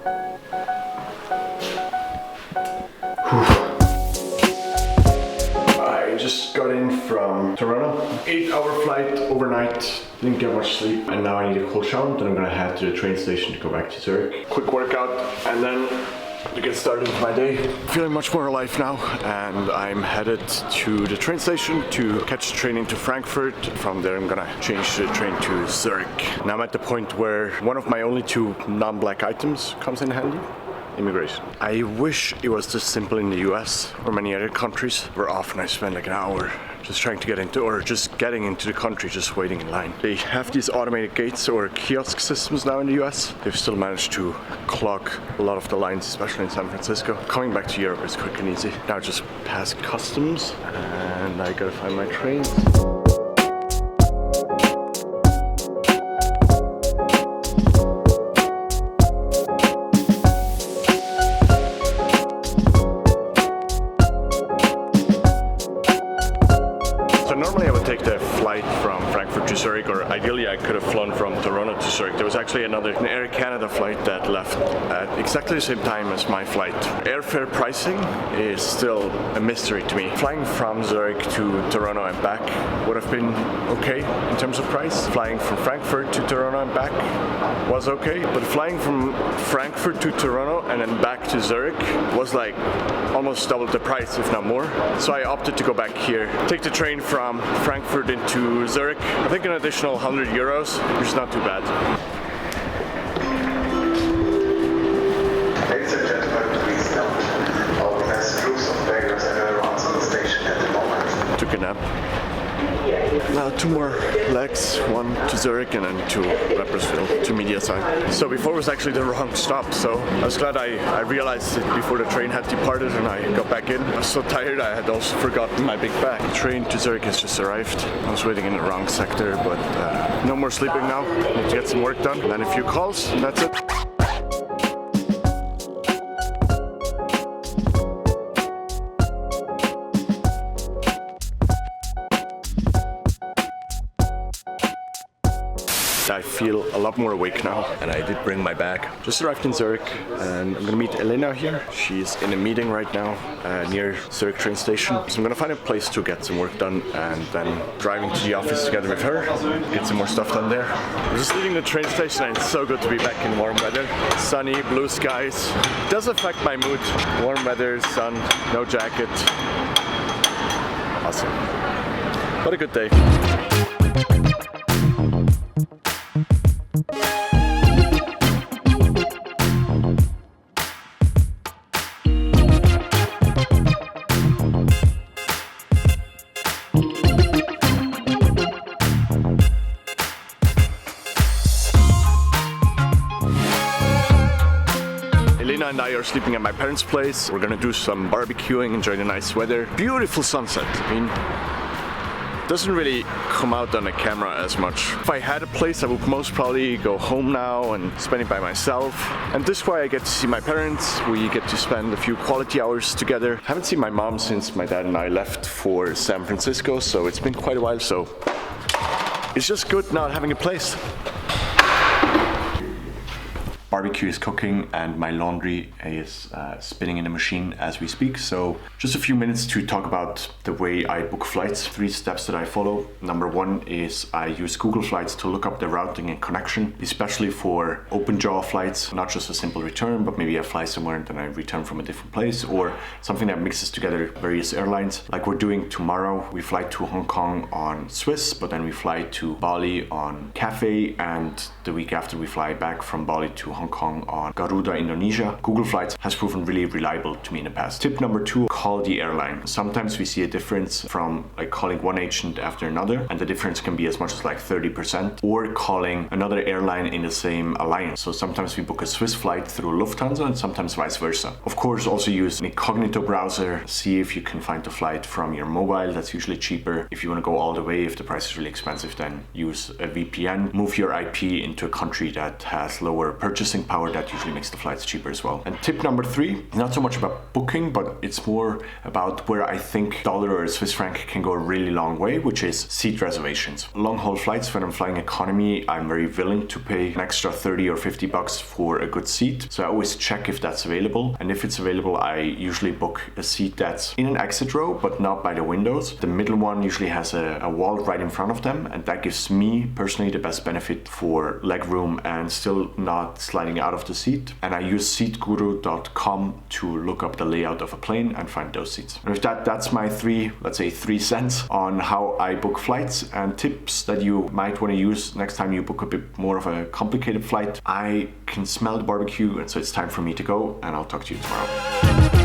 I just got in from Toronto. 8-hour flight overnight. Didn't get much sleep, and now I need a cold shower. Then I'm gonna head to the train station to go back to Zurich. Quick workout, and then to get started with my day. Feeling much more alive now, and I'm headed to the train station to catch the train into Frankfurt. From there I'm gonna change the train to Zurich. Now I'm at the point where one of my only two non-black items comes in handy. Immigration. I wish it was this simple in the US or many other couries, where often I spend like an hour just trying to get into, or just getting into the country, just waiting in line. They have these automated gates or kiosk systems now in the US. They've still managed to clog a lot of the lines, especially in San Francisco. Coming back to Europe is quick and easy. Now just past customs, and I gotta find my train. Normally I would take the flight from Frankfurt to Zurich, or ideally I could have flown from Toronto to Zurich. There was actually an Air Canada flight that left at exactly the same time as my flight. Airfare pricing is still a mystery to me. Flying from Zurich to Toronto and back would have been okay in terms of price. Flying from Frankfurt to Toronto and back was okay, but flying from Frankfurt to Toronto and then back to Zurich was like almost double the price, if not more. So I opted to go back here, take the train from Frankfurt into Zurich. I think an additional 100 euros, which is not too bad. Ladies and gentlemen, please note, all passengers of beggars and other on the station at the moment. Took a nap. Now 2 more legs, one to Zurich and then to Rapperswil, to Mediaside. So before was actually the wrong stop, so I was glad I realized it before the train had departed and I got back in. I was so tired I had also forgotten my big bag. The train to Zurich has just arrived. I was waiting in the wrong sector, but no more sleeping now. Need to get some work done, and then a few calls, and that's it. I feel a lot more awake now, and I did bring my bag. Just arrived in Zurich, and I'm gonna meet Elena here. She's in a meeting right now near Zurich train station. So I'm gonna find a place to get some work done, and then driving to the office together with her, get some more stuff done there. I'm just leaving the train station, and it's so good to be back in warm weather. Sunny, blue skies. It does affect my mood. Warm weather, sun, no jacket. Awesome. What a good day. Elena and I are sleeping at my parents' place. We're gonna do some barbecuing, enjoy the nice weather. Beautiful sunset. I mean, doesn't really come out on the camera as much. If I had a place, I would most probably go home now and spend it by myself. And this way I get to see my parents. We get to spend a few quality hours together. Haven't seen my mom since my dad and I left for San Francisco, so it's been quite a while, so it's just good not having a place. Barbecue is cooking and my laundry is spinning in the machine as we speak. So just a few minutes to talk about the way I book flights. 3 steps that I follow. Number 1 is I use Google Flights to look up the routing and connection, especially for open jaw flights, not just a simple return, but maybe I fly somewhere and then I return from a different place, or something that mixes together various airlines. Like we're doing tomorrow, we fly to Hong Kong on Swiss, but then we fly to Bali on Cathay, and the week after we fly back from Bali to Hong Kong on Garuda, Indonesia. Google Flights has proven really reliable to me in the past. Tip number 2, call the airline. Sometimes we see a difference from like calling one agent after another, and the difference can be as much as like 30%, or calling another airline in the same alliance. So sometimes we book a Swiss flight through Lufthansa and sometimes vice versa. Of course, also use an incognito browser. See if you can find the flight from your mobile. That's usually cheaper. If you want to go all the way, if the price is really expensive, then use a VPN. Move your IP into a country that has lower purchase purchasing power, that usually makes the flights cheaper as well. And tip number 3, not so much about booking, but it's more about where I think dollar or Swiss franc can go a really long way, which is seat reservations. Long haul flights, when I'm flying economy, I'm very willing to pay an extra 30 or 50 bucks for a good seat. So I always check if that's available. And if it's available, I usually book a seat that's in an exit row, but not by the windows. The middle one usually has a wall right in front of them. And that gives me personally the best benefit for leg room and still not sliding out of the seat. And I use seatguru.com to look up the layout of a plane and find those seats. And with that, that's my 3 cents on how I book flights and tips that you might want to use next time you book a bit more of a complicated flight. I can smell the barbecue, and so it's time for me to go, and I'll talk to you tomorrow.